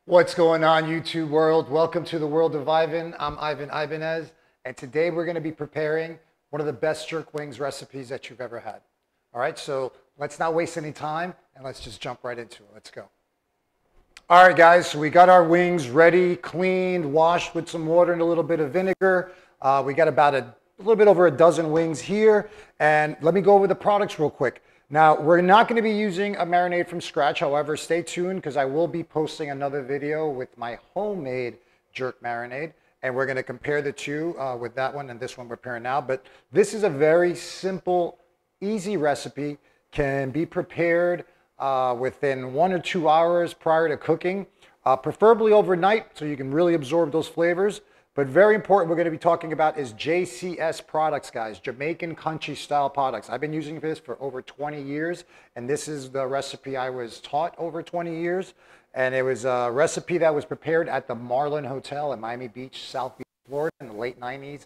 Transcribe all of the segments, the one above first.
What's going on, YouTube world? Welcome to the world of Ivan. I'm Ivan Ibanez, and today we're going to be preparing one of the best jerk wings recipes that you've ever had. All right, so let's not waste any time and let's just jump right into it. Let's go. All right, guys, so we got our wings ready, cleaned, washed with some water and a little bit of vinegar. We got about a little bit over a dozen wings here, and let me go over the products real quick. Now, we're not going to be using a marinade from scratch. However, stay tuned because I will be posting another video with my homemade jerk marinade, and we're going to compare the two with that one and this one we're preparing now. But this is a very simple, easy recipe, can be prepared within 1 or 2 hours prior to cooking, preferably overnight so you can really absorb those flavors. But very important, we're going to be talking about is JCS products, guys, Jamaican country style products. I've been using this for over 20 years, and this is the recipe I was taught over 20 years. And it was a recipe that was prepared at the Marlin Hotel in Miami Beach, South Beach, Florida in the late 90s,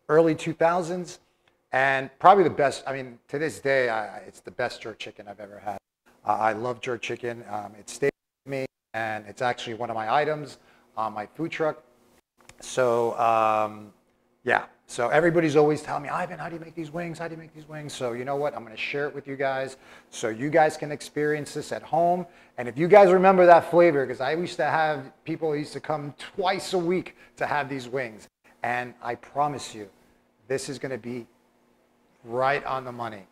early 2000s. And probably the best, I mean, to this day, it's the best jerk chicken I've ever had. I love jerk chicken. It stays with me, and it's actually one of my items on my food truck. So, yeah, so everybody's always telling me, Ivan, how do you make these wings? How do you make these wings? So you know what? I'm going to share it with you guys so you guys can experience this at home. And if you guys remember that flavor, because I used to have people who used to come twice a week to have these wings. And I promise you, this is going to be right on the money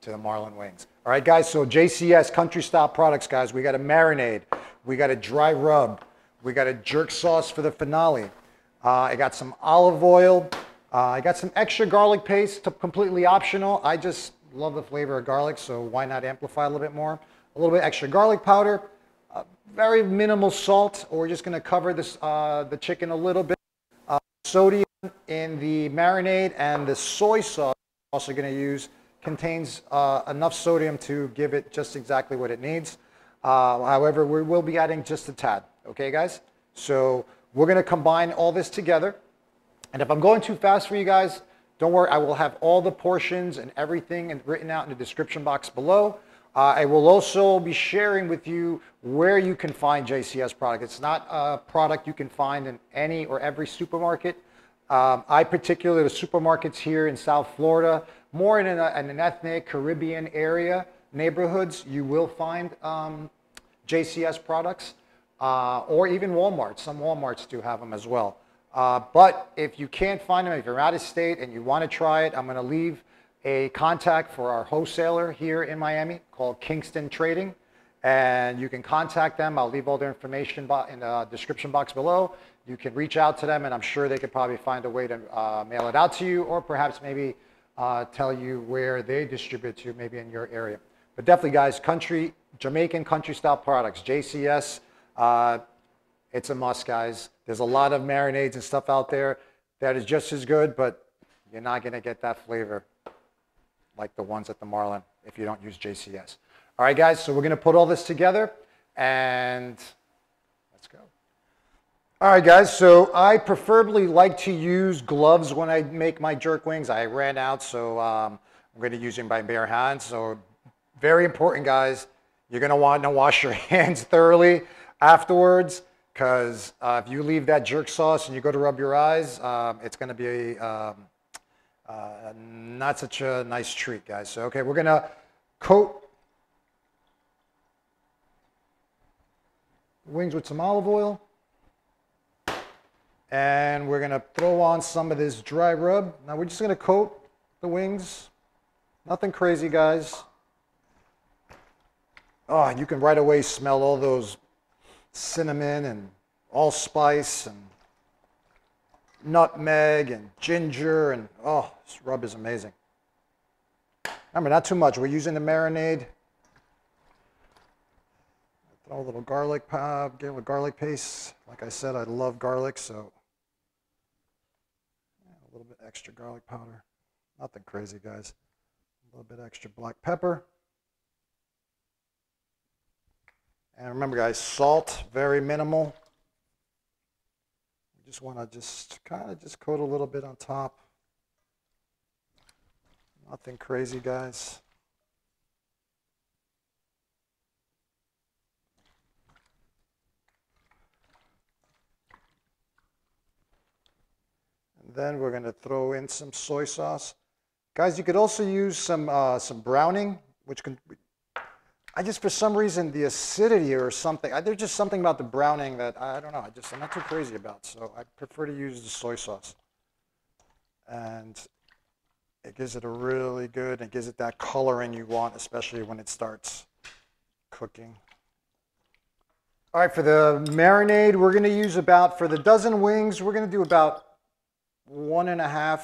to the Marlin wings. All right, guys, so JCS country style products, guys. We got a marinade. We got a dry rub. We got a jerk sauce for the finale. I got some olive oil. I got some extra garlic paste, completely optional. I just love the flavor of garlic, so why not amplify a little bit more? A little bit extra garlic powder, very minimal salt. We're just going to cover this, the chicken a little bit. Sodium in the marinade, and the soy sauce I'm also going to use contains enough sodium to give it just exactly what it needs. However, we will be adding just a tad. Okay, guys? So we're going to combine all this together. And if I'm going too fast for you guys, don't worry. I will have all the portions and everything written out in the description box below. I will also be sharing with you where you can find JCS product. It's not a product you can find in any or every supermarket. I particularly, the supermarkets here in South Florida, more in an ethnic Caribbean area, neighborhoods, you will find JCS products. Or even Walmart. Some Walmarts do have them as well. But if you can't find them, if you're out of state and you want to try it, I'm going to leave a contact for our wholesaler here in Miami called Kingston Trading. And you can contact them. I'll leave all their information in the description box below. You can reach out to them, and I'm sure they could probably find a way to mail it out to you, or perhaps maybe tell you where they distribute to, maybe in your area. But definitely, guys, Jamaican country style products, JCS. It's a must, guys. There's a lot of marinades and stuff out there that is just as good, but you're not going to get that flavor like the ones at the Marlin if you don't use JCS. All right, guys, so we're going to put all this together and let's go. All right, guys, so I preferably like to use gloves when I make my jerk wings. I ran out, so I'm going to use them by bare hands. So very important, guys. You're going to want to wash your hands thoroughly afterwards, because if you leave that jerk sauce and you go to rub your eyes, it's going to be not such a nice treat, guys. So, okay, we're going to coat the wings with some olive oil, and we're going to throw on some of this dry rub. Now, we're just going to coat the wings. Nothing crazy, guys. Oh, you can right away smell all those cinnamon and allspice and nutmeg and ginger, and oh, this rub is amazing. Remember, not too much. We're using the marinade. Throw a little garlic powder, give a garlic paste. Like I said, I love garlic, so a little bit extra garlic powder. Nothing crazy, guys. A little bit extra black pepper. And remember, guys, salt, very minimal. We just want to just kind of just coat a little bit on top. Nothing crazy, guys. Then we're going to throw in some soy sauce. Guys, you could also use some browning, which can, I just, for some reason, the acidity or something, there's just something about the browning that, I don't know, I'm not too crazy about. So I prefer to use the soy sauce. And it gives it a really good, it gives it that coloring you want, especially when it starts cooking. All right, for the marinade, we're going to use about, for the dozen wings, we're going to do about 1.5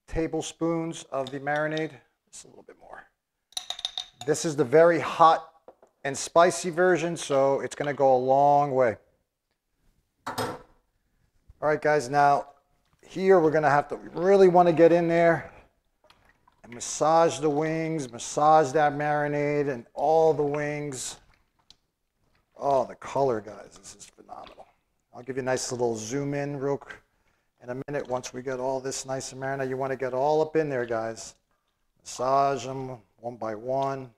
tablespoons of the marinade. Just a little bit more. This is the very hot and spicy version, so it's going to go a long way. All right, guys, now here we're going to have to really want to get in there and massage the wings, massage that marinade and all the wings. Oh, the color, guys, this is phenomenal. I'll give you a nice little zoom in real quick in a minute once we get all this nice and marinated. You want to get all up in there, guys. Massage them one by one.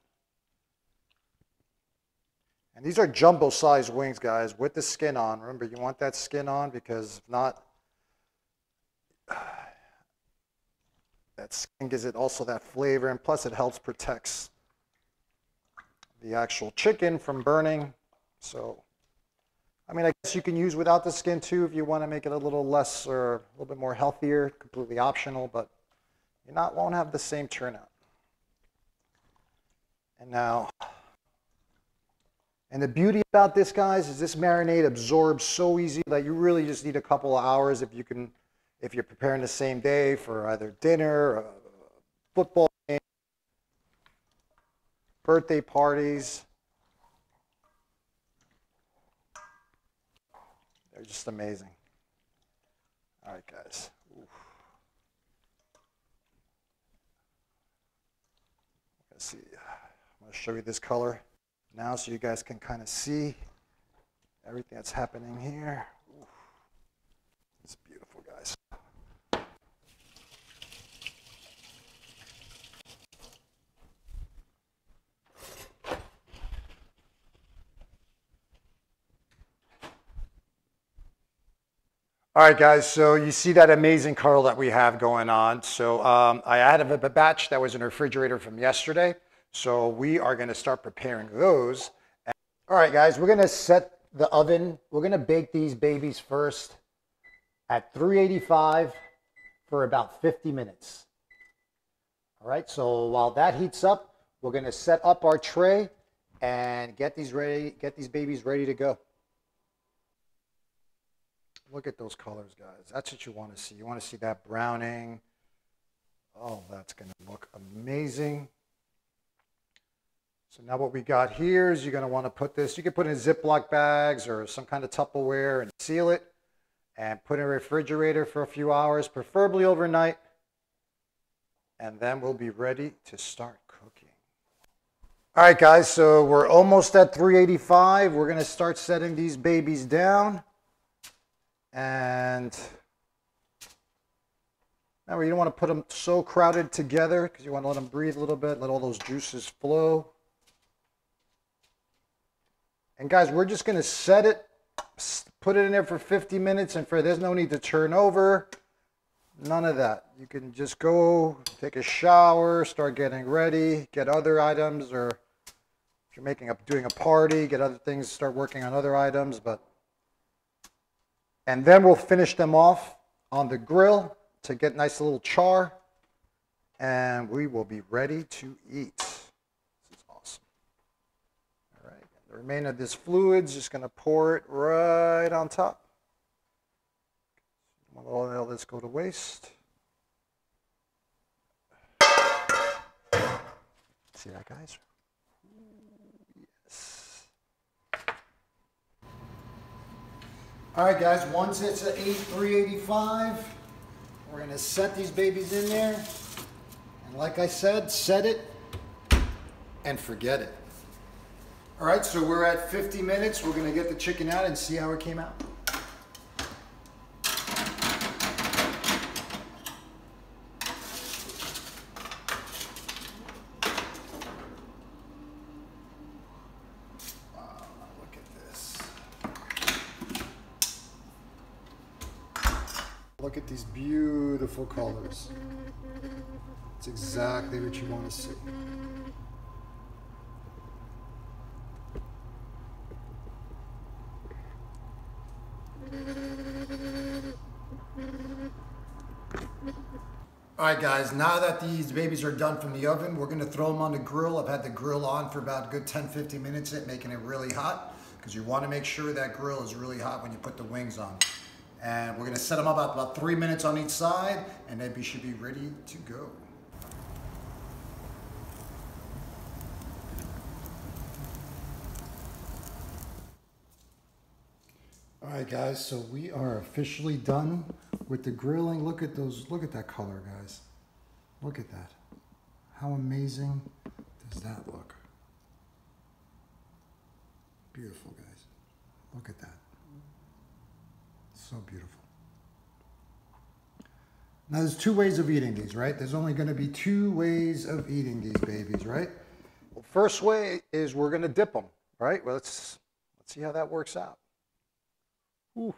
And these are jumbo-sized wings, guys, with the skin on. Remember, you want that skin on because if not, that skin gives it also that flavor, and plus it helps protects the actual chicken from burning. So, I mean, I guess you can use without the skin too if you want to make it a little less or a little bit more healthier, completely optional, but you won't have the same turnout. And now, and the beauty about this, guys, is this marinade absorbs so easy that you really just need a couple of hours if you're preparing the same day for either dinner, a football game, birthday parties. They're just amazing. All right, guys. Oof. Let's see. I'm going to show you this color now so you guys can kind of see everything that's happening here. Oof. It's beautiful, guys. All right, guys, so you see that amazing curl that we have going on. So I had a batch that was in the refrigerator from yesterday. So we are going to start preparing those. All right, guys, we're going to set the oven. We're going to bake these babies first at 385 for about 50 minutes. All right, so while that heats up, we're going to set up our tray and get these babies ready to go. Look at those colors, guys. That's what you want to see. You want to see that browning. Oh, that's going to look amazing. So now what we got here is you're going to want to put this, you can put it in Ziploc bags or some kind of Tupperware and seal it and put it in a refrigerator for a few hours, preferably overnight. And then we'll be ready to start cooking. All right, guys, so we're almost at 385. We're going to start setting these babies down. And now you don't want to put them so crowded together because you want to let them breathe a little bit, let all those juices flow. And guys, we're just going to set it, put it in there for 50 minutes, and there's no need to turn over. None of that. You can just go take a shower, start getting ready, get other items, or if you're doing a party, get other things, start working on other items. And then we'll finish them off on the grill to get nice little char, and we will be ready to eat. This is awesome. All right, the remainder of this fluid's just going to pour it right on top. Don't want to let this go to waste. See that, guys? Yes. All right, guys, once it's at 385, we're going to set these babies in there. And like I said, set it and forget it. All right, so we're at 50 minutes. We're going to get the chicken out and see how it came out. Look at these beautiful colors. It's exactly what you want to see. All right, guys, now that these babies are done from the oven, we're gonna throw them on the grill. I've had the grill on for about a good 10-15 minutes, making it really hot, because you wanna make sure that grill is really hot when you put the wings on. And we're gonna set them up about 3 minutes on each side, and then we should be ready to go. All right, guys, so we are officially done with the grilling. Look at those, look at that color, guys. Look at that. How amazing does that look? Beautiful, guys. Look at that. So beautiful. Now, there's two ways of eating these, right? There's only going to be two ways of eating these babies, right? Well, first way is we're going to dip them, right? Well, let's see how that works out. Ooh.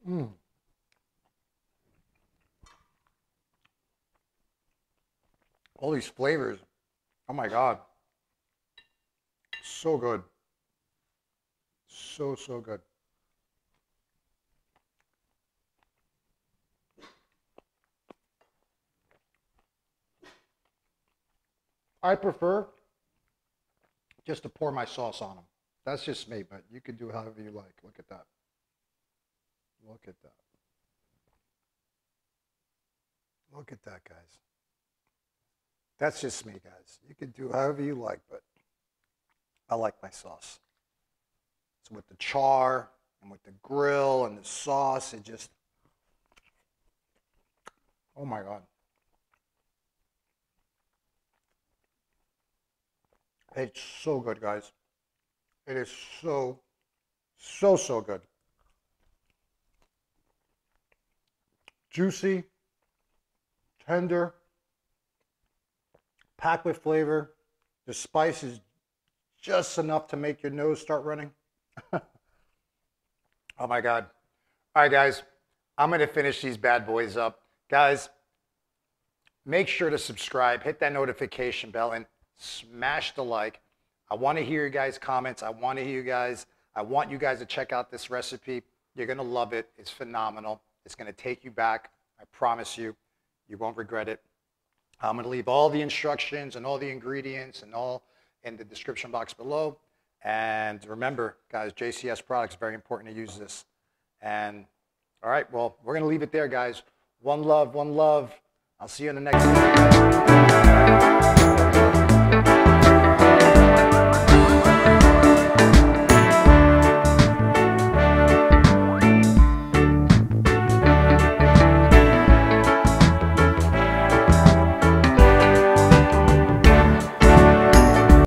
Mm. All these flavors. Oh my God. So good. So, so good. I prefer just to pour my sauce on them. That's just me, but you could do however you like. Look at that. Look at that. Look at that, guys. That's just me, guys. You could do however you like, but I like my sauce. So with the char and with the grill and the sauce, it just, oh my God. It's so good, guys. It is so, so, so good. Juicy, tender, packed with flavor. The spice is just enough to make your nose start running. Oh my God. All right, guys, I'm going to finish these bad boys up. Guys, make sure to subscribe, hit that notification bell, and smash the like. I want to hear you guys' comments. I want to hear you guys. I want you guys to check out this recipe. You're going to love it. It's phenomenal. It's going to take you back. I promise you. You won't regret it. I'm going to leave all the instructions and all the ingredients and all in the description box below. And remember, guys, JCS products, very important to use this. And all right, well, we're going to leave it there, guys. One love, one love. I'll see you in the next video.